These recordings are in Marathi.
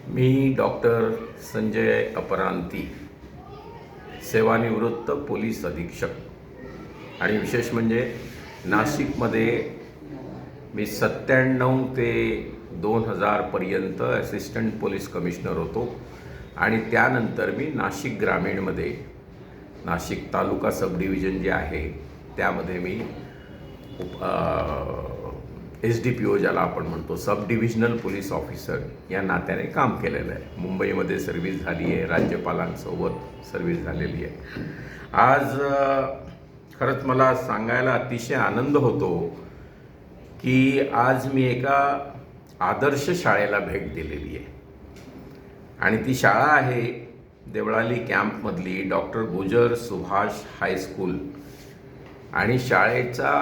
मी डॉक्टर संजय अपरांती, सेवानिवृत्त पोलीस अधीक्षक आणि विशेष म्हणजे नाशिकमध्ये मी 97 ते 2000 पर्यंत असिस्टंट पोलीस कमिशनर होतो आणि त्यानंतर मी नाशिक ग्रामीणमध्ये नाशिक तालुका सब डिव्हिजन जे आहे त्यामध्ये मी SDPO ज्याला आपण म्हणतो सब डिव्हिजनल पोलीस ऑफिसर या नात्याने काम केलेलं आहे. मुंबईमध्ये सर्व्हिस झाली आहे, राज्यपालांसोबत सर्व्हिस झालेली आहे. आज खरंच मला सांगायला अतिशय आनंद होतो की आज मी एका आदर्श शाळेला भेट दिलेली आहे आणि ती शाळा आहे देवळाली कॅम्पमधली डॉक्टर गुजर सुभाष हायस्कूल. आणि शाळेचा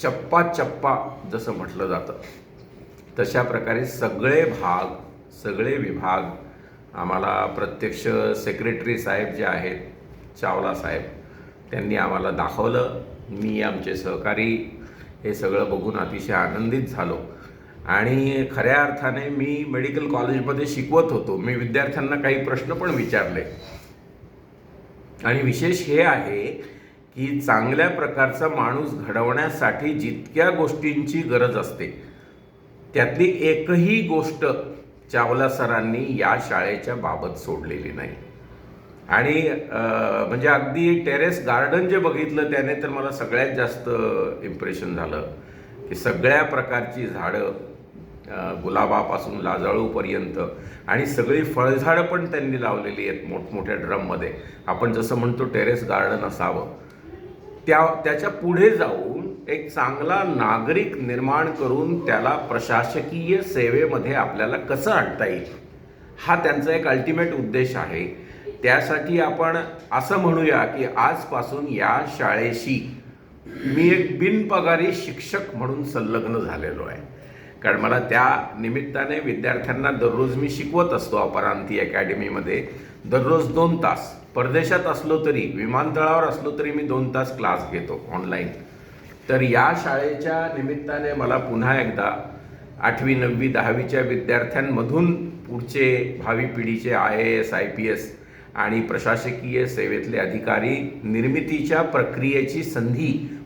चप्पा जसं म्हटलं जातं तशा प्रकारे सगळे विभाग आम्हाला प्रत्यक्ष सेक्रेटरी साहेब जे आहेत चावला साहेब त्यांनी आम्हाला दाखवलं. मी आमचे सहकारी हे सगळं बघून अतिशय आनंदित झालो आणि खऱ्या अर्थाने मी मेडिकल कॉलेजमध्ये शिकवत होतो. मी विद्यार्थ्यांना काही प्रश्न पण विचारले आणि विशेष हे आहे की चांगल्या प्रकारचा माणूस घडवण्यासाठी जितक्या गोष्टींची गरज असते त्यातली एकही गोष्ट चावला सरांनी या शाळेच्या बाबत सोडलेली नाही. आणि म्हणजे अगदी टेरेस गार्डन जे बघितलं त्याने तर मला सगळ्यात जास्त इम्प्रेशन झालं की सगळ्या प्रकारची झाडं गुलाबापासून लाजाळूपर्यंत आणि सगळी फळझाडं पण त्यांनी लावलेली आहेत मोठमोठ्या ड्रममध्ये. आपण जसं म्हणतो टेरेस गार्डन असावं त्याच्या पुढे जाऊन एक चांगला नागरिक निर्माण करून त्याला प्रशासकीय सेवेमध्ये आपल्याला कसं आणता येईल हा त्यांचा एक अल्टिमेट उद्देश आहे. त्यासाठी आपण असं म्हणूया की आजपासून या शाळेशी मी एक बिनपगारी शिक्षक म्हणून संलग्न झालेलो आहे. कारण मला त्या निमित्ताने विद्यार्थ्यांना दररोज मी शिकवत असतो. अपरांती अकॅडमीमध्ये दररोज 2 तास, परदेशात असलो तरी विमानतळावर असलो तरी मी 2 तास क्लास घेतो ऑनलाईन. तर या शाळेच्या निमित्ताने मला पुन्हा एकदा 8वी 9वी 10वीच्या विद्यार्थ्यांमधून पुढचे भावी पिढीचे IAS IPS आणि प्रशासकीय सेवेतले अधिकारी निर्मितीच्या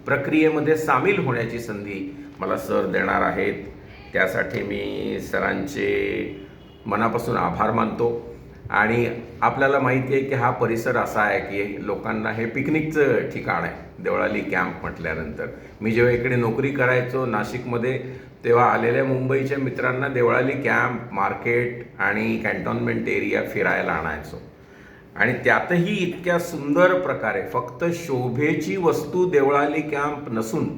प्रक्रियेमध्ये सामील होण्याची संधी मला सर देणार आहेत. त्यासाठी मी सरांचे मनापासून आभार मानतो. आणि आपल्याला माहिती आहे की हा परिसर असा आहे की लोकांना हे पिकनिकचं ठिकाण आहे देवळाली कॅम्प म्हटल्यानंतर. मी जेव्हा इकडे नोकरी करायचो नाशिकमध्ये तेव्हा आलेल्या मुंबईच्या मित्रांना देवळाली कॅम्प, मार्केट आणि कॅन्टोन्मेंट एरिया फिरायला आणायचो आणि त्यातही इतक्या सुंदर प्रकारे फक्त शोभेची वस्तू देवळाली कॅम्प नसून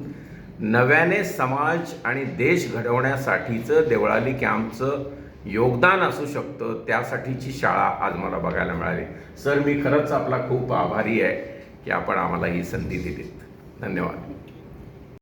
नव्याने समाज आणि देश घडवण्यासाठीचं देवळाली कॅम्पचं योगदान असू शकतं त्यासाठीची शाळा आज मला बघायला मिळाली. सर मी खरंच आपला खूप आभारी आहे की आपण आम्हाला ही संधी दिलीत. धन्यवाद.